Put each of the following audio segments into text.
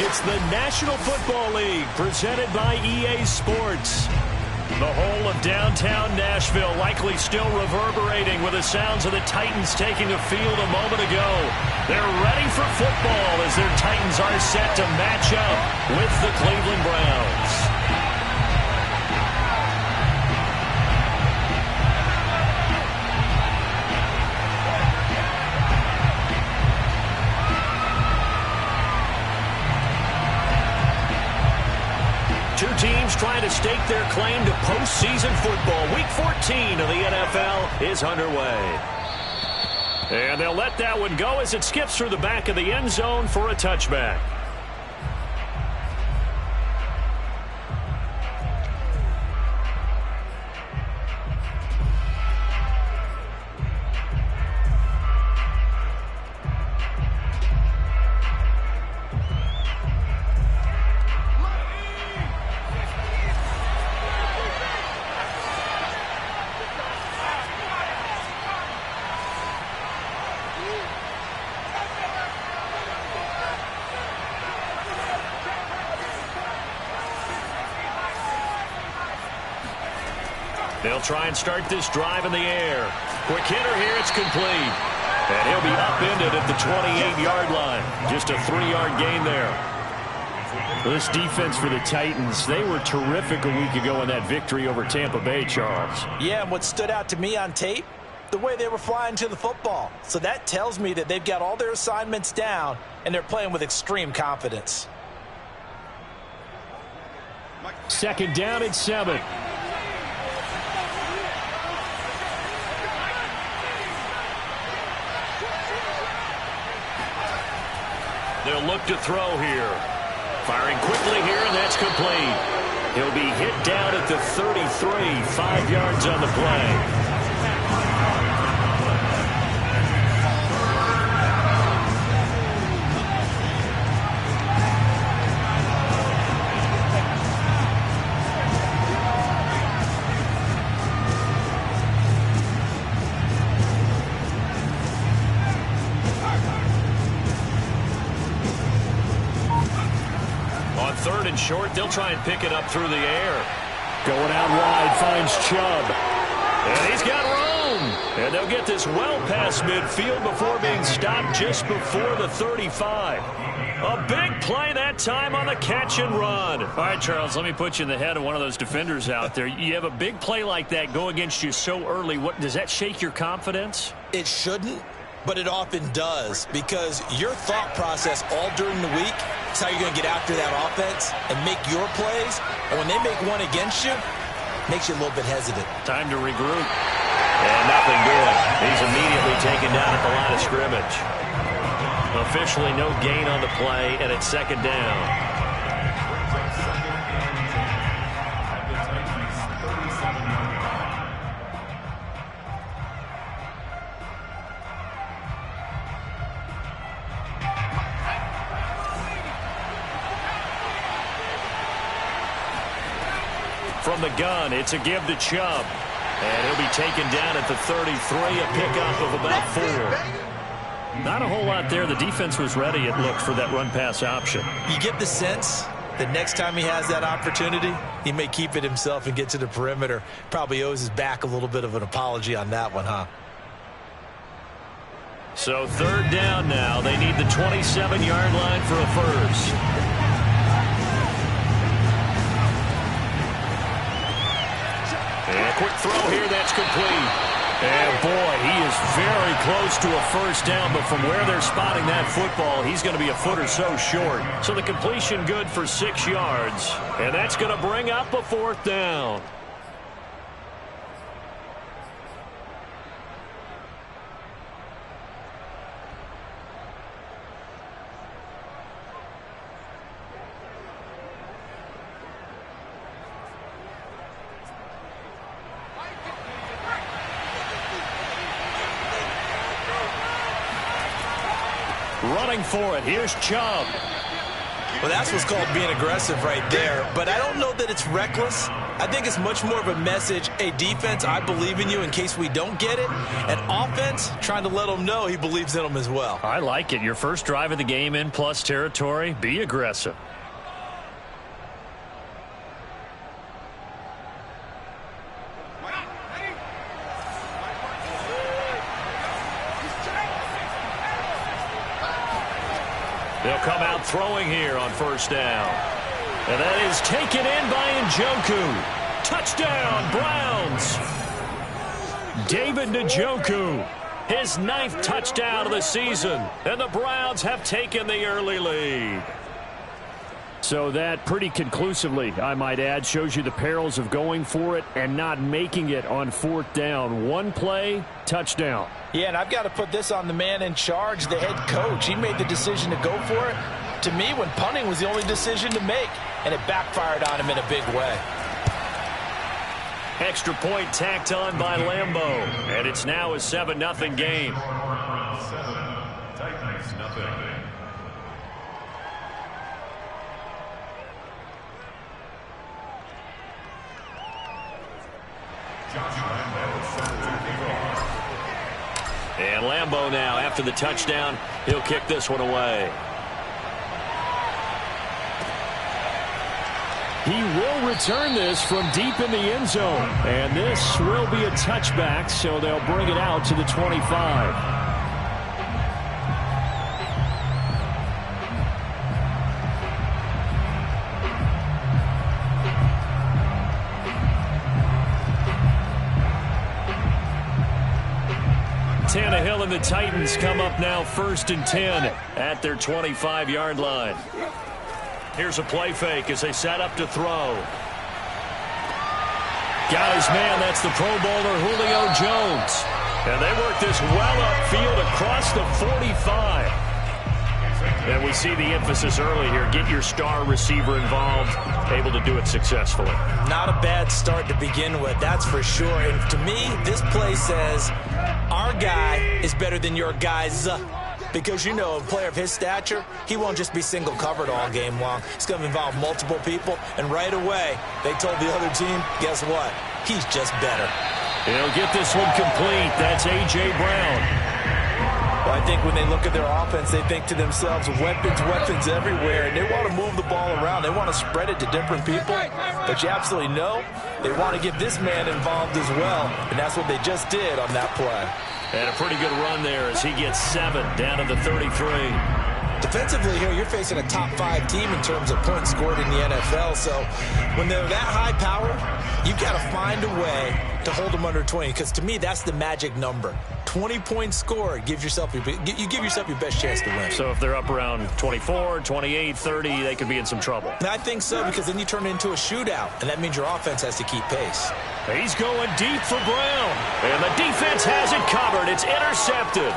It's the National Football League presented by EA Sports. The whole of downtown Nashville likely still reverberating with the sounds of the Titans taking the field a moment ago. They're ready for football as their Titans are set to match up with the Cleveland Browns. Two teams trying to stake their claim to postseason football. Week 14 of the NFL is underway. And they'll let that one go as it skips through the back of the end zone for a touchback. They'll try and start this drive in the air. Quick hitter here, it's complete. And he'll be upended at the 28-yard line. Just a 3-yard gain there. This defense for the Titans, they were terrific a week ago in that victory over Tampa Bay, Charles. Yeah, and what stood out to me on tape, the way they were flying to the football. So that tells me that they've got all their assignments down, and they're playing with extreme confidence. Second down and 7. They'll look to throw here. Firing quickly here, and that's complete. He'll be hit down at the 33, 5 yards on the play. Third and short, they'll try and pick it up through the air. Going out wide, finds Chubb. And he's got room. And they'll get this well past midfield before being stopped just before the 35. A big play that time on the catch and run. All right, Charles, let me put you in the head of one of those defenders out there. You have a big play like that go against you so early. What does that shake your confidence? It shouldn't, but it often does, because your thought process all during the week is how you're going to get after that offense and make your plays. And when they make one against you, it makes you a little bit hesitant. Time to regroup. And nothing doing. He's immediately taken down at the line of scrimmage. Officially no gain on the play, and it's second down. From the gun, it's a give to Chubb. And he'll be taken down at the 33, a pickup of about 4. Not a whole lot there. The defense was ready, it looked, for that run-pass option. You get the sense that next time he has that opportunity, he may keep it himself and get to the perimeter. Probably owes his back a little bit of an apology on that one, huh? So third down now. They need the 27-yard line for a first. And a quick throw here, that's complete. And boy, he is very close to a first down, but from where they're spotting that football, he's going to be a foot or so short. So the completion good for 6 yards, and that's going to bring up a fourth down. Running for it. Here's Chubb. Well, that's what's called being aggressive right there. But I don't know that it's reckless. I think it's much more of a message, hey, defense, I believe in you in case we don't get it. And offense, trying to let them know he believes in them as well. I like it. Your first drive of the game in plus territory. Be aggressive. They'll come out throwing here on first down. And that is taken in by Njoku. Touchdown, Browns. David Njoku, his 9th touchdown of the season. And the Browns have taken the early lead. So that pretty conclusively, I might add, shows you the perils of going for it and not making it on 4th down. One play, touchdown. Yeah, and I've got to put this on the man in charge, the head coach. He made the decision to go for it. To me, when punting was the only decision to make, and it backfired on him in a big way. Extra point tacked on by Lambeau, and it's now a 7-0 game. And Lambeau now, after the touchdown, he'll kick this one away. He will return this from deep in the end zone. And this will be a touchback, so they'll bring it out to the 25. Tannehill and the Titans come up now 1st and 10 at their 25-yard line. Here's a play fake as they set up to throw. Got his man. That's the Pro Bowler Julio Jones. And they work this well upfield across the 45. And we see the emphasis early here. Get your star receiver involved, able to do it successfully. Not a bad start to begin with, that's for sure. And to me, this play says our guy is better than your guys. Because, you know, a player of his stature, he won't just be single covered all game long. It's going to involve multiple people. And right away, they told the other team, guess what? He's just better. He'll get this one complete. That's A.J. Brown. Well, I think when they look at their offense, they think to themselves, weapons everywhere, and they want to move the ball around. They want to spread it to different people, but you absolutely know they want to get this man involved as well, and that's what they just did on that play. And a pretty good run there as he gets 7 down to the 33. Defensively here, you're facing a top 5 team in terms of points scored in the NFL. So when they're that high powered, you've got to find a way to hold them under 20. Because to me, that's the magic number. 20 points scored, you give yourself your best chance to win. So if they're up around 24, 28, 30, they could be in some trouble. And I think so, because then you turn it into a shootout, and that means your offense has to keep pace. He's going deep for Brown. And the defense has it covered. It's intercepted.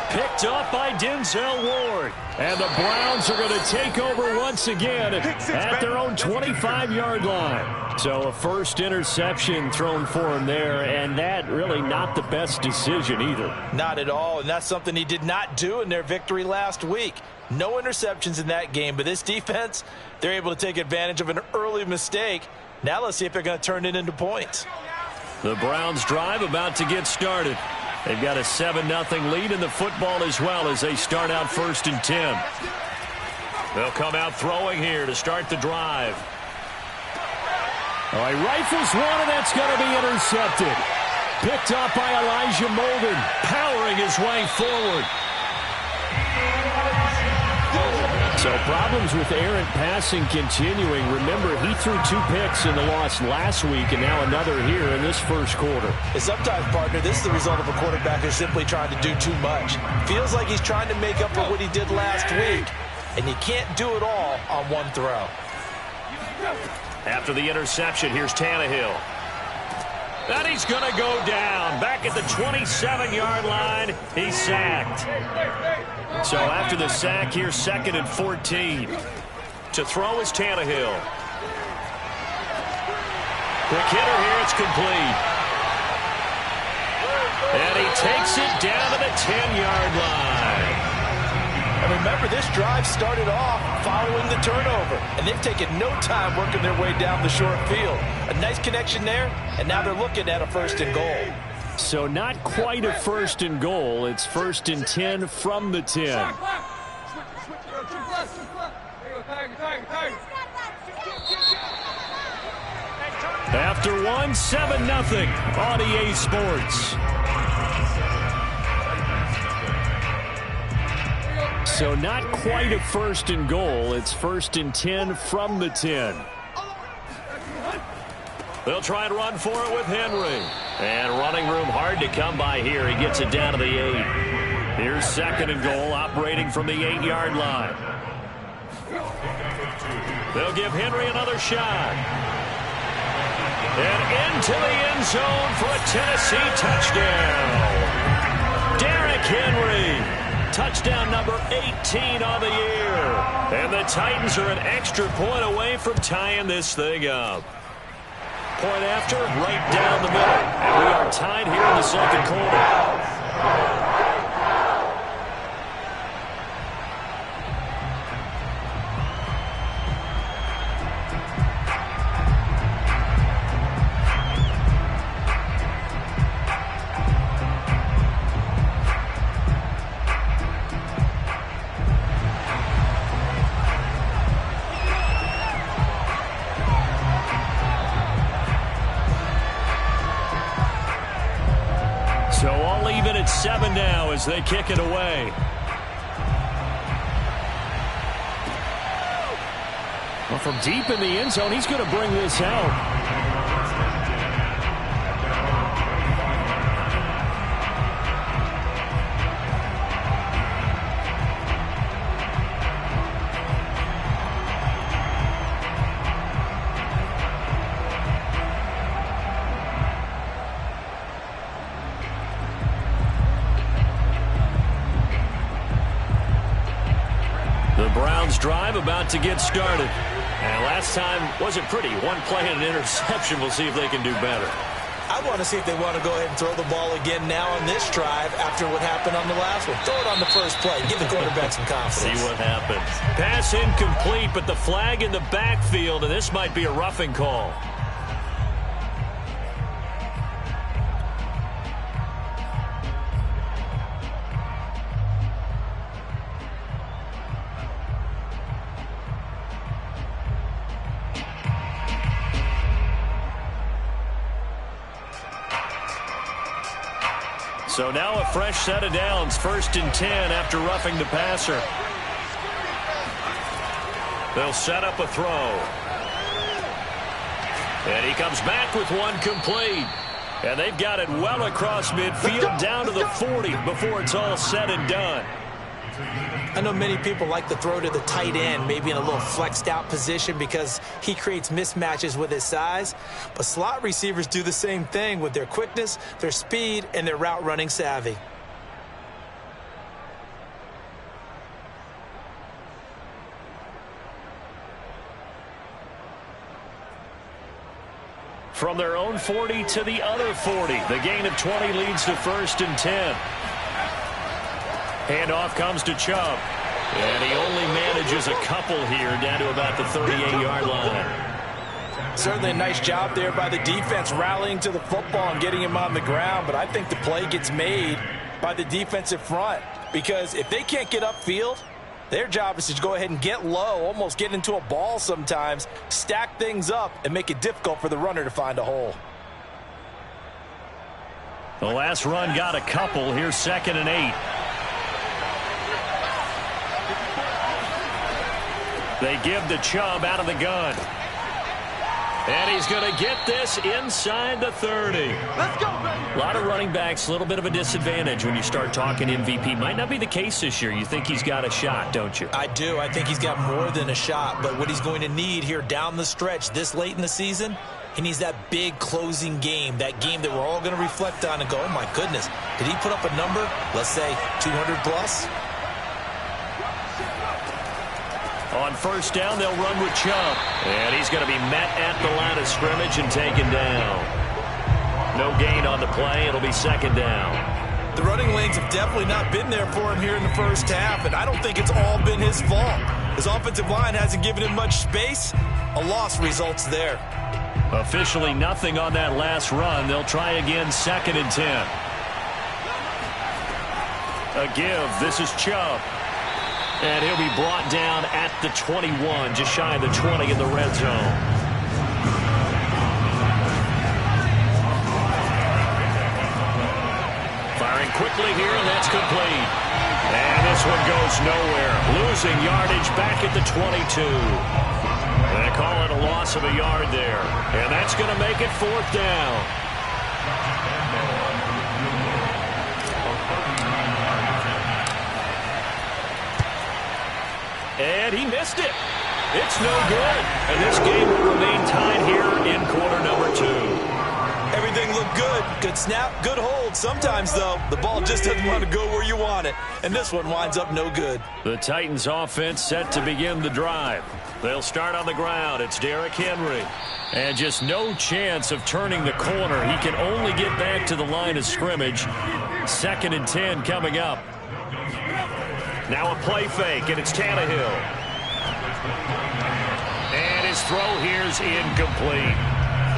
Picked up by Denzel Ward. And the Browns are going to take over once again at their own 25-yard line. So a first interception thrown for him there, and that really not the best decision either. Not at all, and that's something he did not do in their victory last week. No interceptions in that game, but this defense, they're able to take advantage of an early mistake. Now let's see if they're going to turn it into points. The Browns drive about to get started. They've got a 7-0 lead in the football as well as they start out 1st and 10. They'll come out throwing here to start the drive. All right, rifles one, and that's going to be intercepted. Picked up by Elijah Molden, powering his way forward. So problems with errant passing continuing. Remember, he threw 2 picks in the loss last week, and now another here in this first quarter. And sometimes, partner, this is the result of a quarterback who's simply trying to do too much. Feels like he's trying to make up for what he did last week, and you can't do it all on one throw. After the interception, here's Tannehill. And he's going to go down. Back at the 27-yard line, he's sacked. So after the sack, here's 2nd and 14. To throw is Tannehill. Quick hitter here, it's complete. And he takes it down to the 10-yard line. And remember, remember, this drive started off following the turnover, and they've taken no time working their way down the short field. A nice connection there, and now they're looking at a 1st and goal. So not quite a 1st and goal. It's 1st and 10 from the 10. After one, 7-0 on EA Sports. So not quite a 1st and goal. It's 1st and 10 from the 10. They'll try and run for it with Henry. And running room hard to come by here. He gets it down to the 8. Here's 2nd and goal, operating from the 8-yard line. They'll give Henry another shot. And into the end zone for a Tennessee touchdown. Derrick Henry. Touchdown number 18 on the year. And the Titans are an extra point away from tying this thing up. Point after, right down the middle. And we are tied here in the 2nd quarter. So all even at 7 now as they kick it away. Well, from deep in the end zone, he's going to bring this out. Drive about to get started. And last time wasn't pretty. One play and an interception. We'll see if they can do better. I want to see if they want to go ahead and throw the ball again now on this drive after what happened on the last one. Throw it on the first play. Give the quarterback some confidence. See what happens. Pass incomplete, but the flag in the backfield, and this might be a roughing call. So now a fresh set of downs, 1st and 10 after roughing the passer. They'll set up a throw. And he comes back with one complete. And they've got it well across midfield down to the 40 before it's all said and done. I know many people like to throw to the tight end, maybe in a little flexed out position because he creates mismatches with his size. But slot receivers do the same thing with their quickness, their speed, and their route running savvy. From their own 40 to the other 40. The gain of 20 leads to 1st and 10. Handoff comes to Chubb. And he only manages a couple here down to about the 38-yard line. Certainly a nice job there by the defense rallying to the football and getting him on the ground. But I think the play gets made by the defensive front. Because if they can't get upfield, their job is to go ahead and get low, almost get into a ball sometimes, stack things up, and make it difficult for the runner to find a hole. The last run got a couple. Here's 2nd and 8. They give to Chubb out of the gun. And he's going to get this inside the 30. Let's go, baby. A lot of running backs, a little bit of a disadvantage when you start talking MVP. Might not be the case this year. You think he's got a shot, don't you? I do. I think he's got more than a shot. But what he's going to need here down the stretch this late in the season, he needs that big closing game, that game that we're all going to reflect on and go, oh, my goodness, did he put up a number, let's say 200 plus? On 1st down, they'll run with Chubb. And he's going to be met at the line of scrimmage and taken down. No gain on the play. It'll be 2nd down. The running lanes have definitely not been there for him here in the first half, and I don't think it's all been his fault. His offensive line hasn't given him much space. A loss results there. Officially nothing on that last run. They'll try again, 2nd and 10. A give. This is Chubb. And he'll be brought down at the 21, just shy of the 20 in the red zone. Firing quickly here, and that's complete. And this one goes nowhere. Losing yardage back at the 22. They call it a loss of a yard there. And that's going to make it 4th down. And he missed it. It's no good. And this game will remain tied here in quarter number 2. Everything looked good. Good snap, good hold. Sometimes, though, the ball just doesn't want to go where you want it. And this one winds up no good. The Titans offense set to begin the drive. They'll start on the ground. It's Derrick Henry. And just no chance of turning the corner. He can only get back to the line of scrimmage. 2nd and 10 coming up. Now a play fake, and it's Tannehill. And his throw here's incomplete.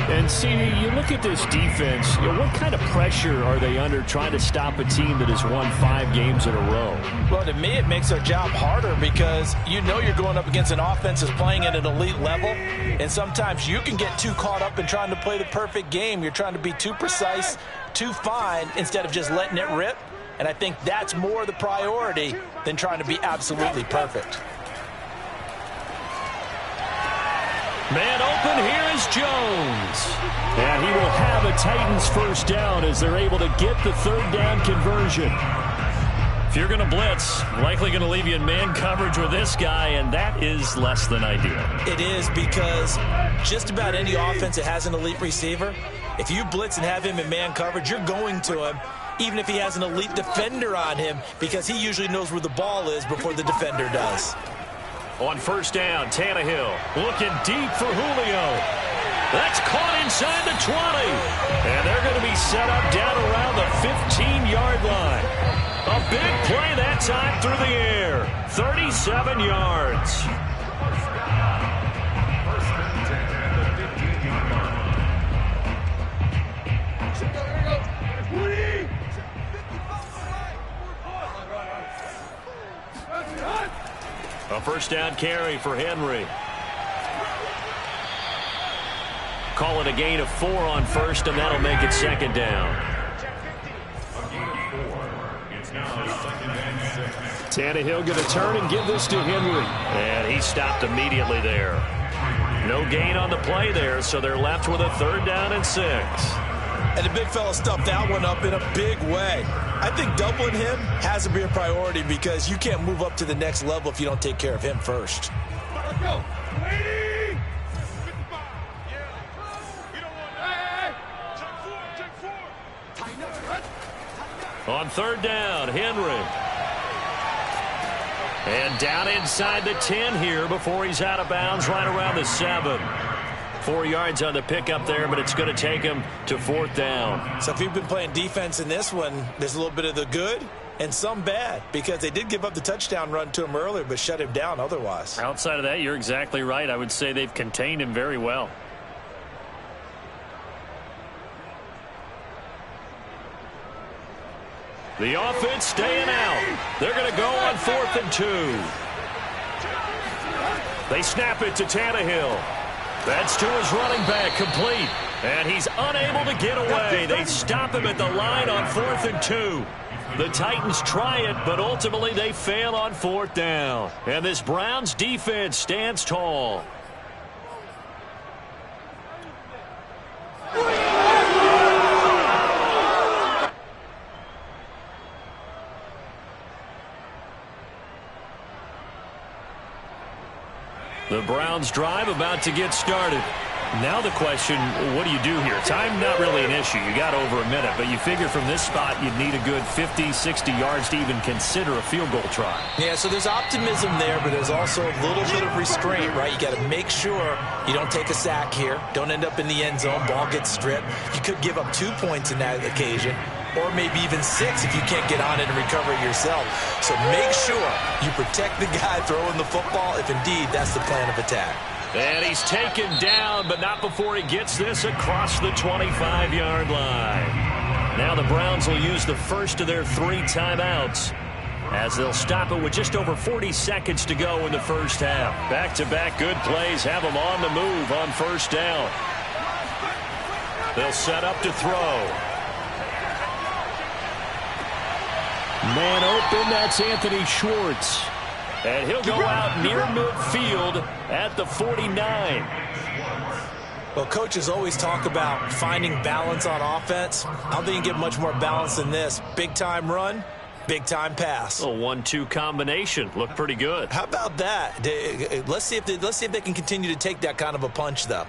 And, CD, you look at this defense, what kind of pressure are they under trying to stop a team that has won 5 games in a row? Well, to me, it makes their job harder because you know you're going up against an offense that's playing at an elite level, and sometimes you can get too caught up in trying to play the perfect game. You're trying to be too precise, too fine, instead of just letting it rip. And I think that's more the priority than trying to be absolutely perfect. Man open, here is Jones. And he will have a Titans first down as they're able to get the 3rd down conversion. If you're going to blitz, likely going to leave you in man coverage with this guy, and that is less than ideal. It is because just about any offense that has an elite receiver, if you blitz and have him in man coverage, you're going to him, even if he has an elite defender on him, because he usually knows where the ball is before the defender does. On 1st down, Tannehill looking deep for Julio. That's caught inside the 20. And they're going to be set up down around the 15-yard line. A big play that time through the air. 37 yards. A 1st down carry for Henry. Call it a gain of 4 on 1st, and that'll make it 2nd down. Tannehill going to turn and give this to Henry. And he stopped immediately there. No gain on the play there, so they're left with a 3rd down and 6. And the big fella stuffed that one up in a big way. I think doubling him has to be a priority because you can't move up to the next level if you don't take care of him first. On 3rd down, Henry. And down inside the 10 here before he's out of bounds right around the 7. 4 yards on the pickup there, but it's going to take him to 4th down. So if you've been playing defense in this one, there's a little bit of the good and some bad because they did give up the touchdown run to him earlier but shut him down otherwise. Outside of that, you're exactly right. I would say they've contained him very well. The offense staying out. They're going to go on 4th and 2. They snap it to Tannehill. That's to his running back, complete. And he's unable to get away. They stop him at the line on 4th and 2. The Titans try it, but ultimately they fail on 4th down. And this Browns defense stands tall. The Browns drive about to get started. Now the question, what do you do here? Time not really an issue. You got over a minute, but you figure from this spot you'd need a good 50, 60 yards to even consider a field goal try. Yeah, so there's optimism there, but there's also a little bit of restraint, right? You got to make sure you don't take a sack here. Don't end up in the end zone. Ball gets stripped. You could give up 2 points in that occasion. or maybe even 6 if you can't get on it and recover it yourself. So make sure you protect the guy throwing the football if indeed that's the plan of attack. And he's taken down, but not before he gets this across the 25-yard line. Now the Browns will use the first of their 3 timeouts, as they'll stop it with just over 40 seconds to go in the first half. Back-to-back good plays have them on the move on first down. They'll set up to throw. Man open, that's Anthony Schwartz. And he'll go out near midfield at the 49. Well, coaches always talk about finding balance on offense. I don't think you can get much more balance than this. Big-time run, big-time pass. A 1-2 combination. Looked pretty good. How about that? Let's see if they can continue to take that kind of a punch, though.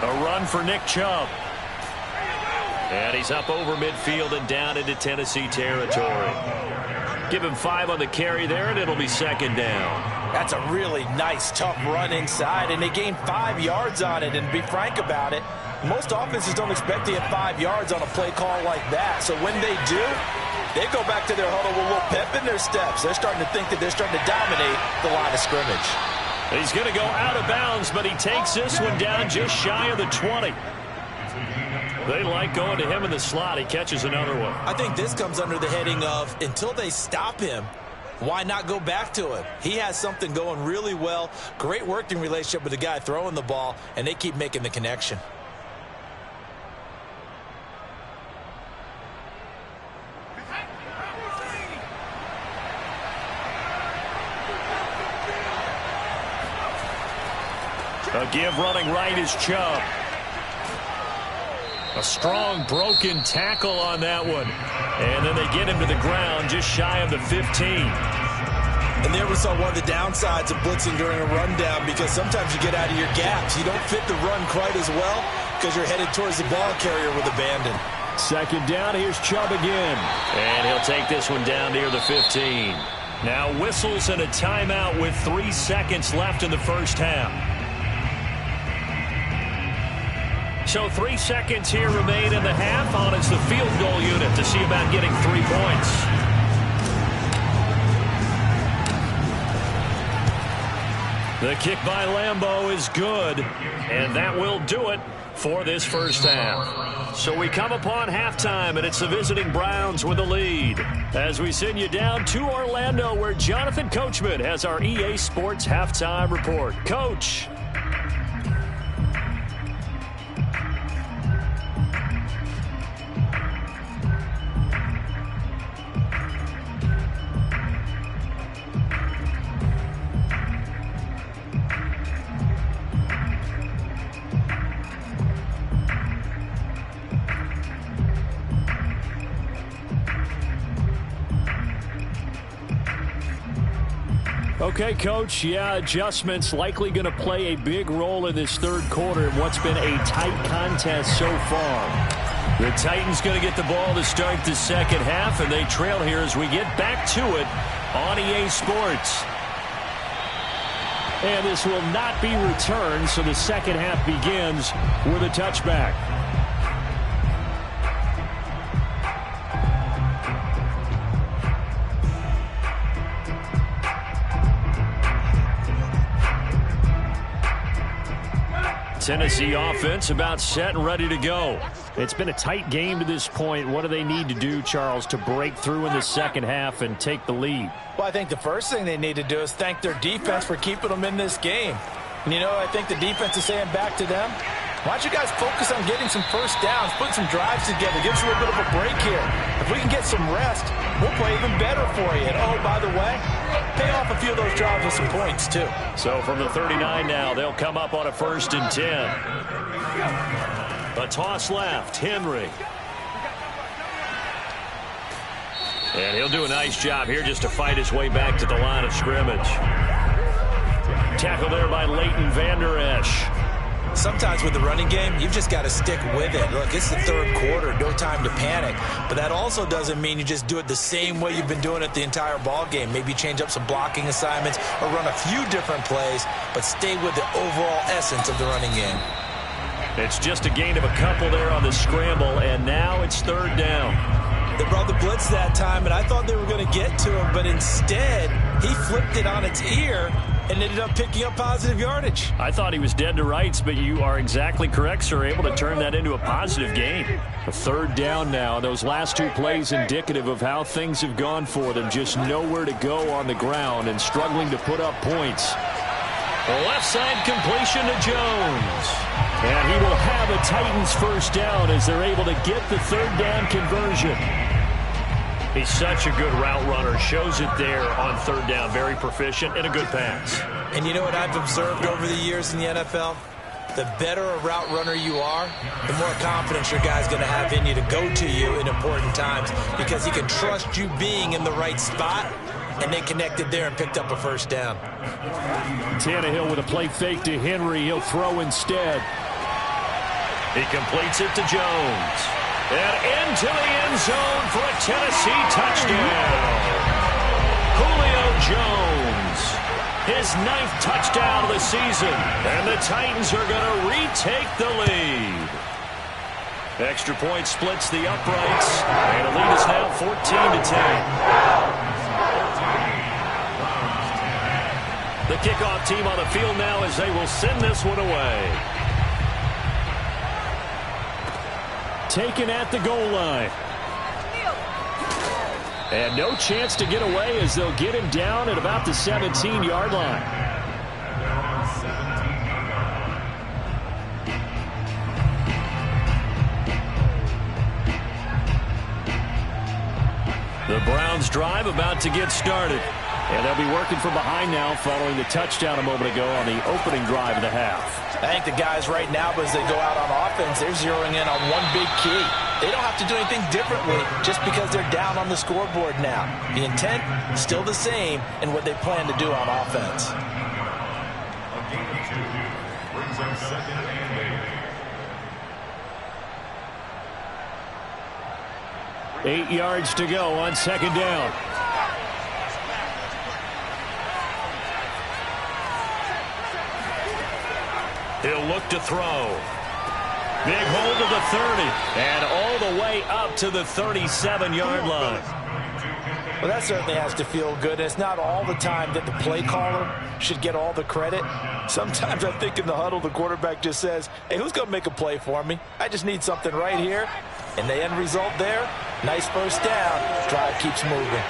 A run for Nick Chubb. And he's up over midfield and down into Tennessee territory. Give him 5 on the carry there, and it'll be second down. That's a really nice, tough run inside, and they gained 5 yards on it. And to be frank about it, most offenses don't expect to get 5 yards on a play call like that. So when they do, they go back to their huddle with a little pep in their steps. They're starting to think that they're starting to dominate the line of scrimmage. He's going to go out of bounds, but he takes this one down just shy of the 20. They like going to him in the slot. He catches another one. I think this comes under the heading of, until they stop him, why not go back to him? He has something going really well. Great working relationship with the guy throwing the ball, and they keep making the connection. A give running right is Chubb. A strong broken tackle on that one. And then they get him to the ground just shy of the 15. And there we saw one of the downsides of blitzing during a rundown, because sometimes you get out of your gaps. You don't fit the run quite as well because you're headed towards the ball carrier with abandon. Second down, here's Chubb again. And he'll take this one down near the 15. Now whistles and a timeout with 3 seconds left in the first half. So 3 seconds here remain in the half. On it's the field goal unit to see about getting 3 points. The kick by Lambeau is good, and that will do it for this first half. So we come upon halftime, and it's the visiting Browns with the lead. As we send you down to Orlando, where Jonathan Coachman has our EA Sports halftime report. Coach. Okay, Coach, yeah, adjustments likely going to play a big role in this third quarter in what's been a tight contest so far. The Titans going to get the ball to start the second half, and they trail here as we get back to it on EA Sports. And this will not be returned, so the second half begins with a touchback. Tennessee offense about set and ready to go. It's been a tight game to this point. What do they need to do, Charles, to break through in the second half and take the lead? Well, I think the first thing they need to do is thank their defense for keeping them in this game. And, you know, I think the defense is saying back to them, why don't you guys focus on getting some first downs, put some drives together, give us a little bit of a break here. If we can get some rest, we'll play even better for you. And, oh, by the way, pay off a few of those drives with some points, too. So from the 39 now, they'll come up on a 1st and 10. A toss left, Henry. And he'll do a nice job here just to fight his way back to the line of scrimmage. Tackle there by Leighton Vander Esch. Sometimes with the running game, you've just got to stick with it. Look, it's the third quarter, no time to panic. But that also doesn't mean you just do it the same way you've been doing it the entire ball game. Maybe change up some blocking assignments or run a few different plays, but stay with the overall essence of the running game. It's just a gain of a couple there on the scramble, and now it's third down. They brought the blitz that time, and I thought they were going to get to him, but instead, he flipped it on its ear and ended up picking up positive yardage. I thought he was dead to rights, but you are exactly correct, sir. Able to turn that into a positive gain. A third down now. Those last two plays indicative of how things have gone for them. Just nowhere to go on the ground and struggling to put up points. Left side completion to Jones. And he will have a Titans first down as they're able to get the third down conversion. He's such a good route runner. Shows it there on third down. Very proficient and a good pass. And you know what I've observed over the years in the NFL? The better a route runner you are, the more confidence your guy's going to have in you to go to you in important times because he can trust you being in the right spot, and they connected there and picked up a first down. Tannehill with a play fake to Henry. He'll throw instead. He completes it to Jones. And into the end zone for a Tennessee touchdown. Julio Jones, his 9th touchdown of the season. And the Titans are going to retake the lead. Extra point splits the uprights. And the lead is now 14-10. The kickoff team on the field now as they will send this one away. Taken at the goal line. And no chance to get away as they'll get him down at about the 17-yard line. The Browns drive about to get started. And they'll be working from behind now following the touchdown a moment ago on the opening drive of the half. I think the guys right now, as they go out on offense, they're zeroing in on one big key. They don't have to do anything differently just because they're down on the scoreboard now. The intent is still the same in what they plan to do on offense. 8 yards to go on second down. He'll look to throw. Big hold of the 30. And all the way up to the 37-yard line. Well, that certainly has to feel good. It's not all the time that the play caller should get all the credit. Sometimes I think in the huddle, the quarterback just says, hey, who's going to make a play for me? I just need something right here. And the end result there, nice first down. Drive keeps moving.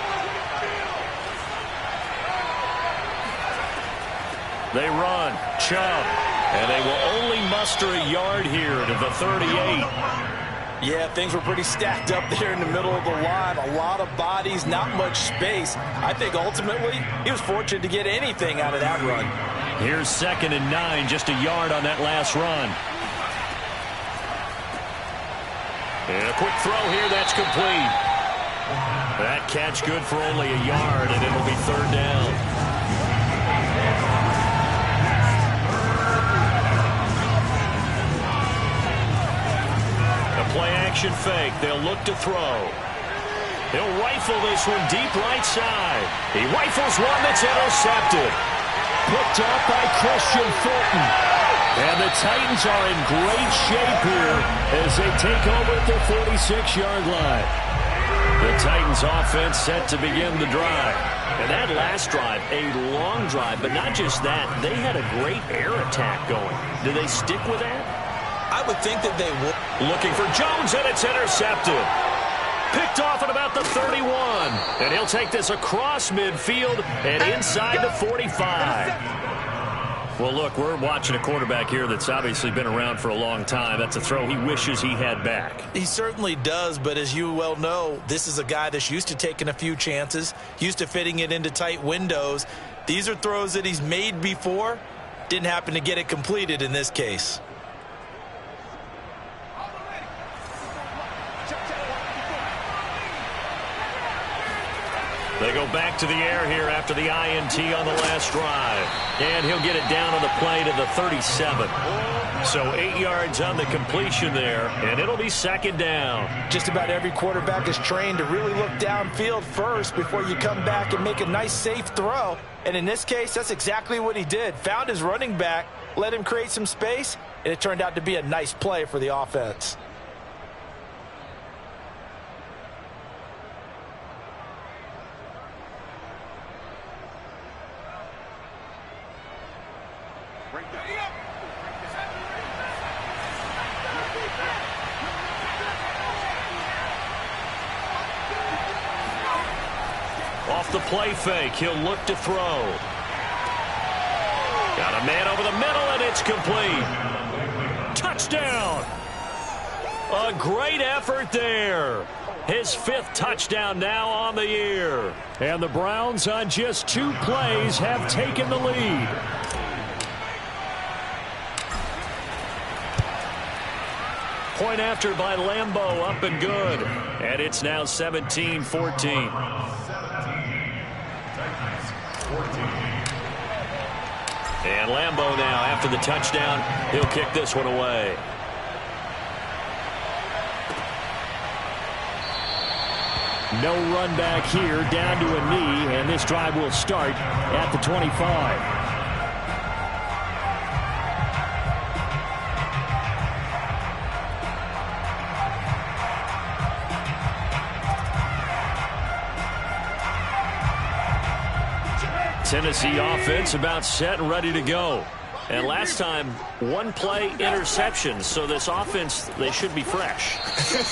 They run. Chubb. And they will only muster a yard here to the 38. Yeah, things were pretty stacked up there in the middle of the line. A lot of bodies, not much space. I think ultimately he was fortunate to get anything out of that run. Here's 2nd and 9, just a yard on that last run. And a quick throw here, that's complete. That catch good for only a yard, and it'll be third down. Play-action fake. They'll look to throw. He'll rifle this one deep right side. He rifles one that's intercepted. Picked up by Christian Fulton. And the Titans are in great shape here as they take over at their 46-yard line. The Titans offense set to begin the drive. And that last drive, a long drive, but not just that. They had a great air attack going. Do they stick with that? I would think that they would. Looking for Jones, and it's intercepted. Picked off at about the 31. And he'll take this across midfield and inside the 45. Well, look, we're watching a quarterback here that's obviously been around for a long time. That's a throw he wishes he had back. He certainly does, but as you well know, this is a guy that's used to taking a few chances, used to fitting it into tight windows. These are throws that he's made before. Didn't happen to get it completed in this case. They go back to the air here after the INT on the last drive. And he'll get it down on the play to the 37. So 8 yards on the completion there, and it'll be second down. Just about every quarterback is trained to really look downfield first before you come back and make a nice, safe throw. And in this case, that's exactly what he did. Found his running back, let him create some space, and it turned out to be a nice play for the offense. Off the play fake, he'll look to throw. Got a man over the middle, and it's complete. Touchdown! A great effort there. His 5th touchdown now on the year. And the Browns on just 2 plays have taken the lead. Point after by Lambo, up and good. And it's now 17-14. And Lambo now, after the touchdown, he'll kick this one away. No run back here, down to a knee, and this drive will start at the 25. Tennessee offense about set and ready to go. And last time, 1 play interception. So this offense, they should be fresh.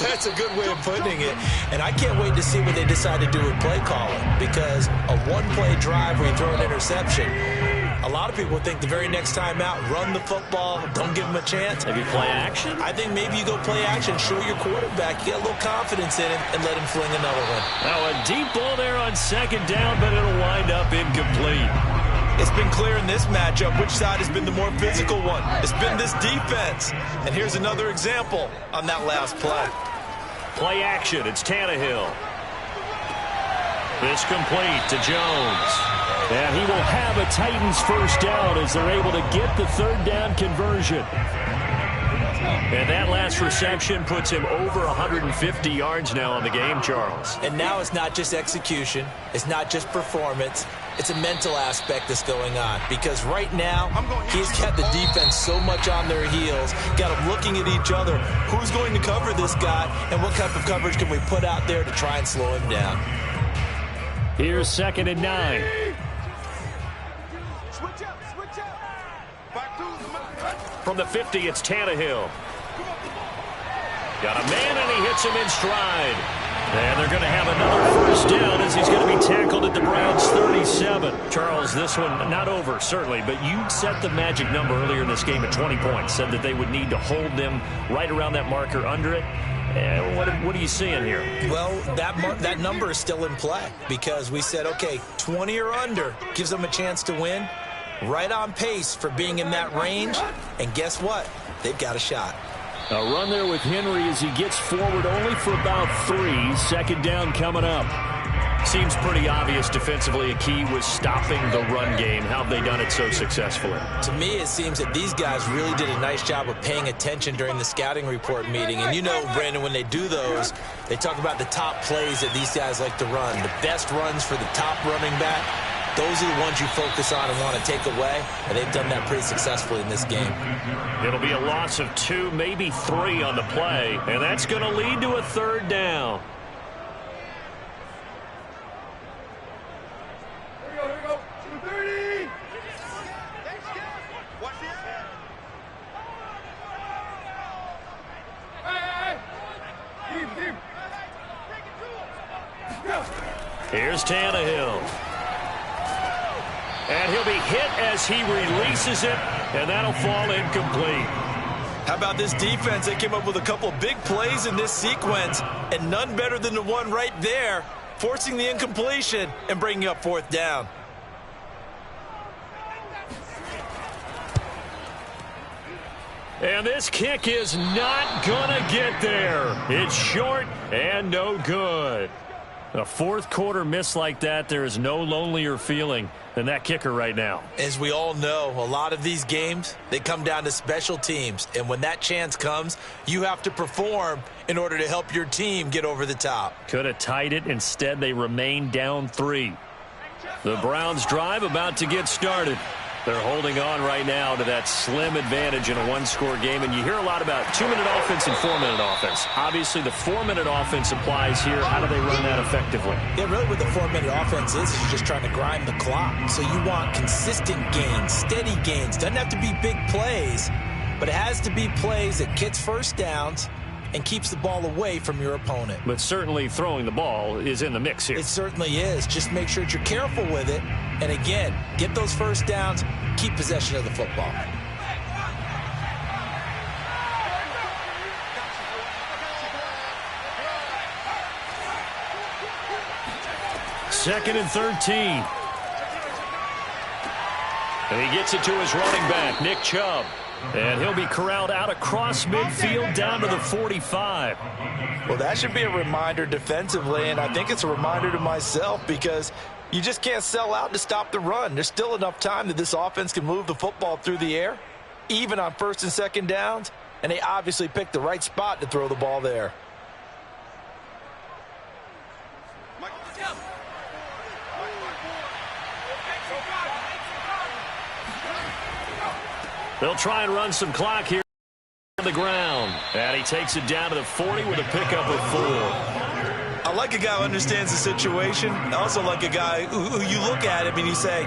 That's a good way of putting it. And I can't wait to see what they decide to do with play calling. Because a 1-play drive where you throw an interception, a lot of people think the very next time out, run the football, don't give them a chance. Maybe play action? I think maybe you go play action, show your quarterback, you get a little confidence in him, and let him fling another one. Now a deep ball there on second down, but it'll wind up incomplete. It's been clear in this matchup which side has been the more physical one. It's been this defense. And here's another example on that last play. Play action. It's Tannehill. This complete to Jones. And he will have a Titans first down as they're able to get the 3rd down conversion. And that last reception puts him over 150 yards now on the game, Charles. And now it's not just execution. It's not just performance. It's a mental aspect that's going on. Because right now, he's got the defense so much on their heels, got them looking at each other. Who's going to cover this guy, and what type of coverage can we put out there to try and slow him down? Here's 2nd and 9. From the 50, it's Tannehill. Got a man, and he hits him in stride. And they're going to have another first down as he's going to be tackled at the Browns' 37. Charles, this one not over, certainly, but you set the magic number earlier in this game at 20 points, said that they would need to hold them right around that marker under it. What are you seeing here? Well, that number is still in play because we said, okay, 20 or under gives them a chance to win. Right on pace for being in that range. And guess what? They've got a shot. A run there with Henry as he gets forward only for about 3. 2nd down coming up. Seems pretty obvious defensively a key was stopping the run game. How have they done it so successfully? To me, it seems that these guys really did a nice job of paying attention during the scouting report meeting. And you know, Brandon, when they do those, they talk about the top plays that these guys like to run. The best runs for the top running back. Those are the ones you focus on and want to take away, and they've done that pretty successfully in this game. It'll be a loss of 2, maybe 3 on the play, and that's going to lead to a 3rd down. Here we go. 230. Watch the end. Hey. Deep. Here's Tannehill. And he'll be hit as he releases it, and that'll fall incomplete. How about this defense? They came up with a couple big plays in this sequence, and none better than the one right there, forcing the incompletion and bringing up 4th down. And this kick is not going to get there. It's short and no good. A fourth quarter miss like that, there is no lonelier feeling than that kicker right now. As we all know, a lot of these games, they come down to special teams. And when that chance comes, you have to perform in order to help your team get over the top. Could have tied it. Instead, they remain down 3. The Browns drive about to get started. They're holding on right now to that slim advantage in a one-score game. And you hear a lot about 2-minute offense and 4-minute offense. Obviously, the 4-minute offense applies here. How do they run that effectively? Yeah, really what the 4-minute offense is you're just trying to grind the clock. So you want consistent gains, steady gains. Doesn't have to be big plays, but it has to be plays that gets first downs and keeps the ball away from your opponent. But certainly throwing the ball is in the mix here. It certainly is. Just make sure that you're careful with it. And again, get those first downs, keep possession of the football. Second and 13. And he gets it to his running back, Nick Chubb. And he'll be corralled out across midfield down to the 45. Well, that should be a reminder defensively, and I think it's a reminder to myself because you just can't sell out to stop the run. There's still enough time that this offense can move the football through the air, even on first and second downs, and they obviously picked the right spot to throw the ball there. They'll try and run some clock here on the ground. And he takes it down to the 40 with a pickup of 4. I like a guy who understands the situation. I also like a guy who you look at him and you say,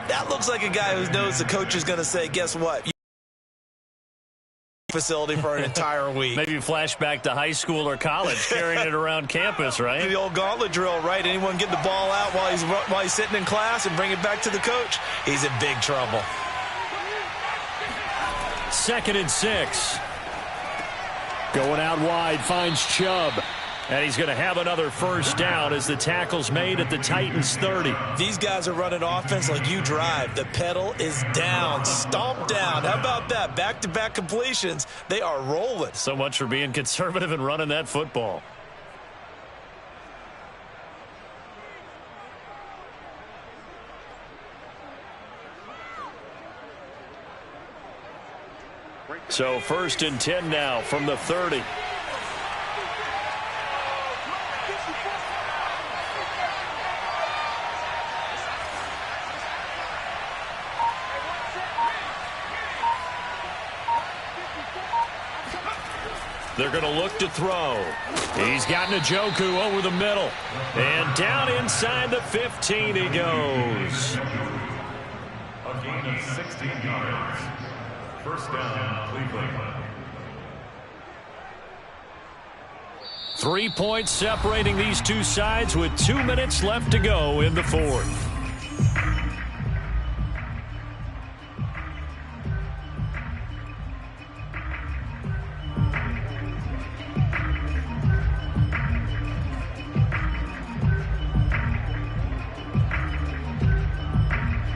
that looks like a guy who knows the coach is going to say, guess what? You facility for an entire week. Maybe flashback to high school or college, carrying it around campus, right? The old gauntlet drill, right? Anyone get the ball out while he's sitting in class and bring it back to the coach? He's in big trouble. Second and 6. Going out wide, finds Chubb. And he's going to have another first down as the tackle's made at the Titans 30. These guys are running offense like you drive. The pedal is down, stomp down. How about that? Back-to-back completions. They are rolling. So much for being conservative and running that football. So first and 10 now from the 30. They're going to look to throw. He's got Njoku over the middle. And down inside the 15 he goes. A gain of 16 yards. First down, Cleveland. 3 points separating these two sides with 2 minutes left to go in the fourth.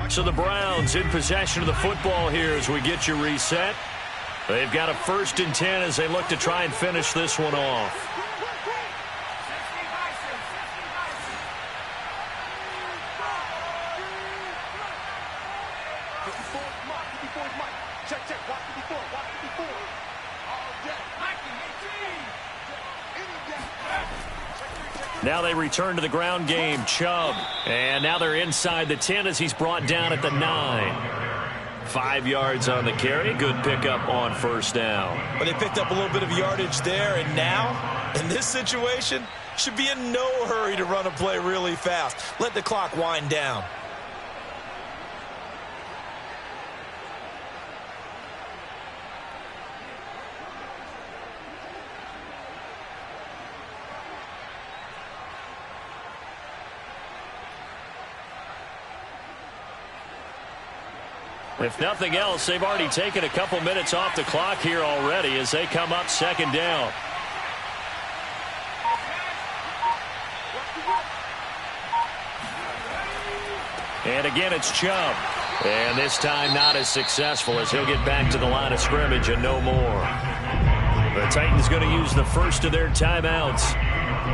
So the Browns in possession of the football here as we get you reset. They've got a first and 10 as they look to try and finish this one off. Now they return to the ground game. Chubb. And now they're inside the 10 as he's brought down at the 9. 5 yards on the carry. Good pickup on first down. But they picked up a little bit of yardage there, and now, in this situation, should be in no hurry to run a play really fast. Let the clock wind down. If nothing else, they've already taken a couple minutes off the clock here already as they come up second down. And again, it's Chubb. And this time not as successful as he'll get back to the line of scrimmage and no more. The Titans going to use the first of their timeouts.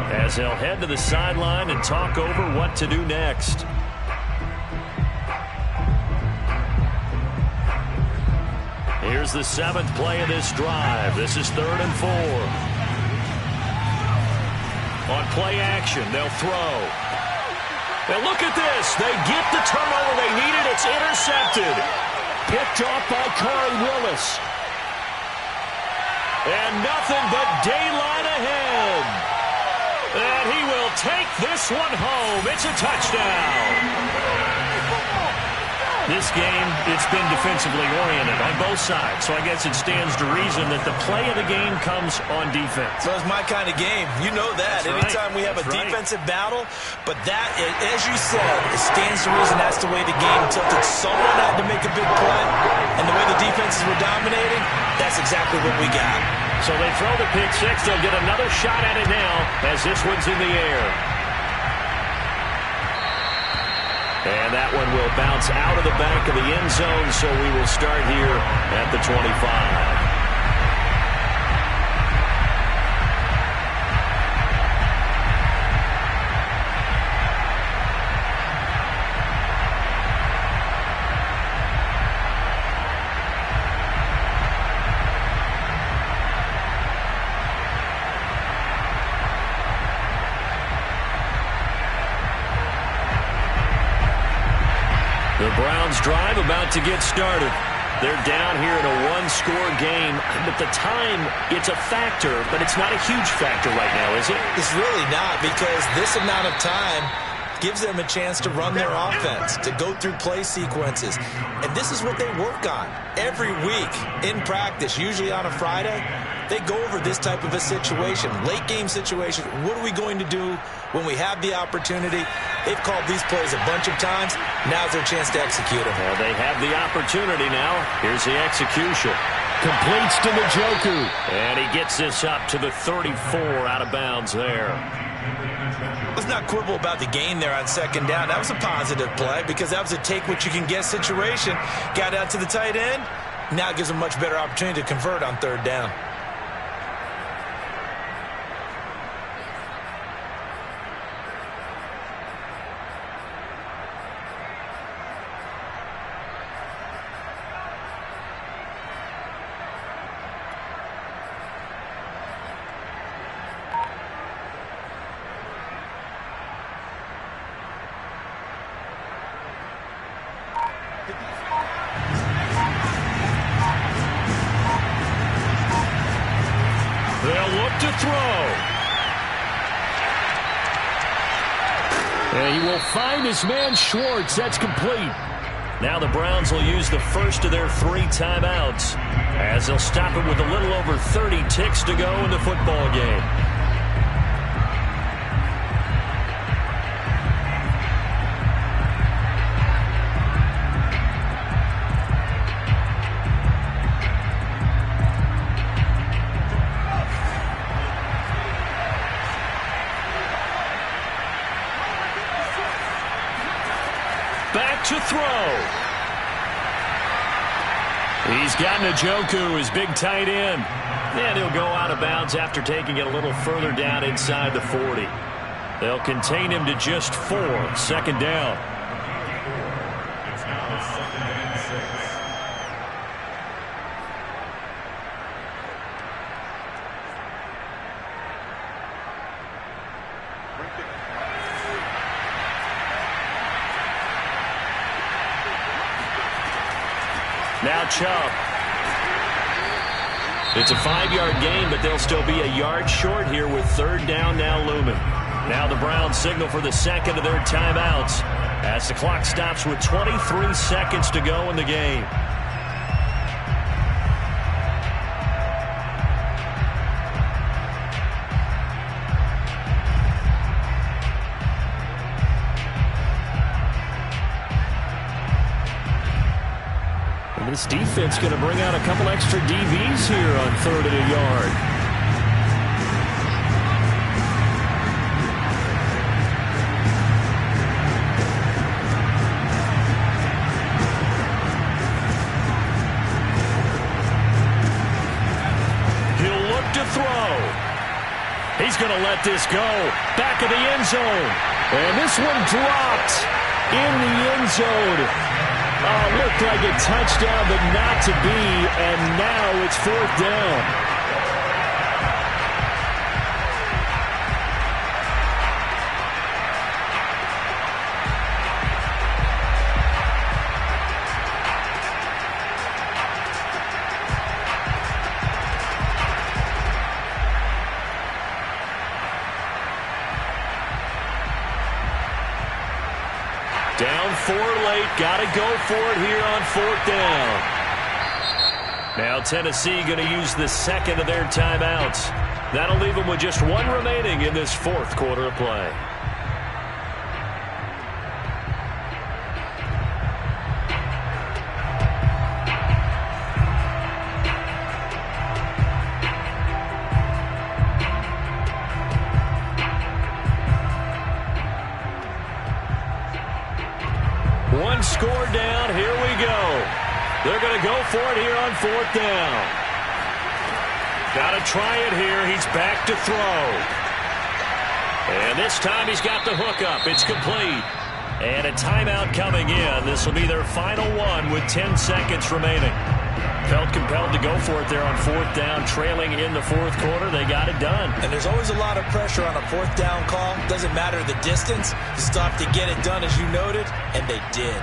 as he'll head to the sideline and talk over what to do next. Here's the 7th play of this drive. This is 3rd and 4. On play action, they'll throw. And look at this. They get the turnover they needed. It's intercepted. Picked off by Khari Willis. And nothing but daylight ahead. And he will take this one home. It's a touchdown. This game, it's been defensively oriented on both sides, so I guess it stands to reason that the play of the game comes on defense. So it's my kind of game. You know that. That's Anytime right. we have a That's defensive battle, but that, as you said, it stands to reason that's the way the game tilted. Someone had to make a big play, and the way the defenses were dominating, that's exactly what we got. So they throw the pick six. They'll get another shot at it now as this one's in the air. And that one will bounce out of the back of the end zone, so we will start here at the 25. The Browns drive about to get started. They're down here in a one-score game. At the time, it's a factor, but it's not a huge factor right now, is it? It's really not, because this amount of time gives them a chance to run their offense, to go through play sequences. And this is what they work on every week in practice, usually on a Friday. They go over this type of a situation, late game situation. What are we going to do when we have the opportunity? They've called these plays a bunch of times. Now's their chance to execute them. Well, they have the opportunity now. Here's the execution. Completes to Njoku. And he gets this up to the 34, out of bounds there. Let's not quibble about the gain there on 2nd down. That was a positive play because that was a take-what-you-can-get situation. Got out to the tight end. Now it gives them a much better opportunity to convert on 3rd down. They'll look to throw. And he will find his man Schwartz. That's complete. Now the Browns will use the first of their 3 timeouts as they'll stop it with a little over 30 ticks to go in the football game. Back to throw. He's got Njoku, his big tight end. And he'll go out of bounds after taking it a little further down inside the 40. They'll contain him to just 4. 2nd down. Now Chubb. It's a 5-yard gain, but they'll still be a yard short here with 3rd down now looming. Now the Browns signal for the 2nd of their timeouts as the clock stops with 23 seconds to go in the game. This defense going to bring out a couple extra DBs here on 3rd and a yard. He'll look to throw. He's going going to let this go. Back of the end zone. And this one dropped in the end zone. Looked like a touchdown, but not to be. And now it's 4th down. Down 4 late. Got to go for it here on 4th down. Now Tennessee going to use the second of their timeouts. That'll leave them with just 1 remaining in this 4th quarter of play. One score down. Here we go. They're going to go for it here on 4th down. Got to try it here. He's back to throw. And this time he's got the hook up. It's complete. And a timeout coming in. This will be their final one with 10 seconds remaining. Felt compelled to go for it there on 4th down, trailing in the 4th quarter. They got it done. And there's always a lot of pressure on a 4th down call. Doesn't matter the distance. You still have to get it done, as you noted, and they did.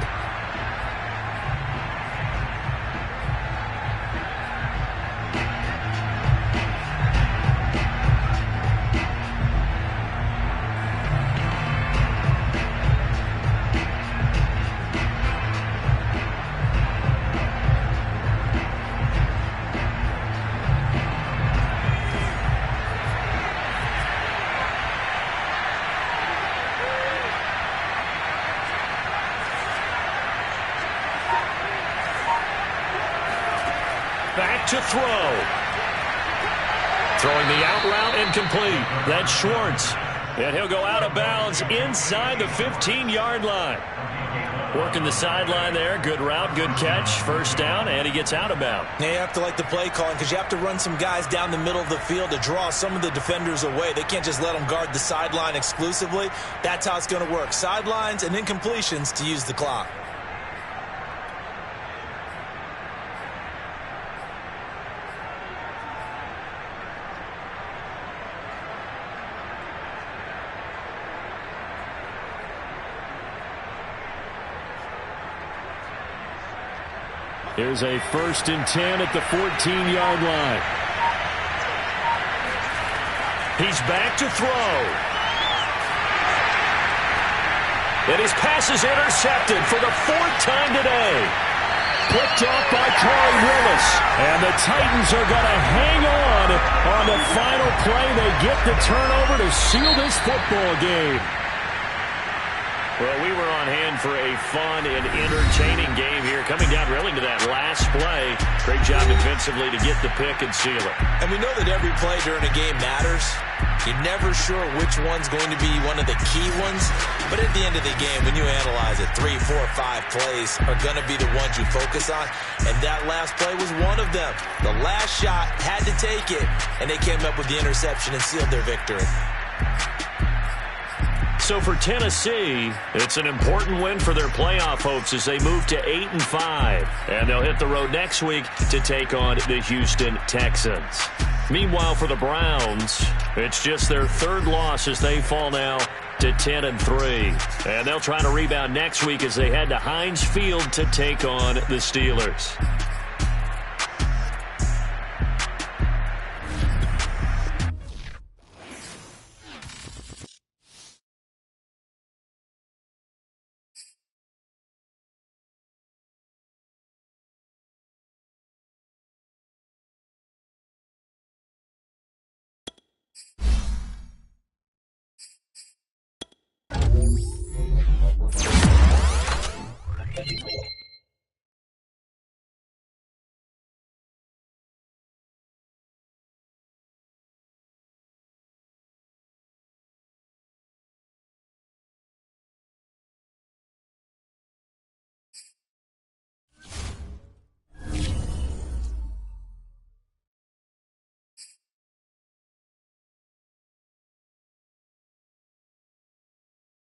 Back to throw. Throwing the out route incomplete. That's Schwartz. And he'll go out of bounds inside the 15-yard line. Working the sideline there. Good route, good catch. 1st down, and he gets out of bounds. Yeah, you have to like the play calling because you have to run some guys down the middle of the field to draw some of the defenders away. They can't just let them guard the sideline exclusively. That's how it's going to work. Sidelines and incompletions to use the clock. Here's a 1st and 10 at the 14-yard line. He's back to throw. And his pass is intercepted for the 4th time today. Picked off by Corey Willis. And the Titans are going to hang on the final play. They get the turnover to seal this football game. Well, we were on hand for a fun and entertaining game here. Coming down really to that last play. Great job defensively to get the pick and seal it. And we know that every play during a game matters. You're never sure which one's going to be one of the key ones. But at the end of the game, when you analyze it, 3, 4, 5 plays are going to be the ones you focus on. And that last play was one of them. The last shot had to take it, and they came up with the interception and sealed their victory. So for Tennessee, it's an important win for their playoff hopes as they move to 8-5. And they'll hit the road next week to take on the Houston Texans. Meanwhile, for the Browns, it's just their 3rd loss as they fall now to 10-3. And they'll try to rebound next week as they head to Heinz Field to take on the Steelers.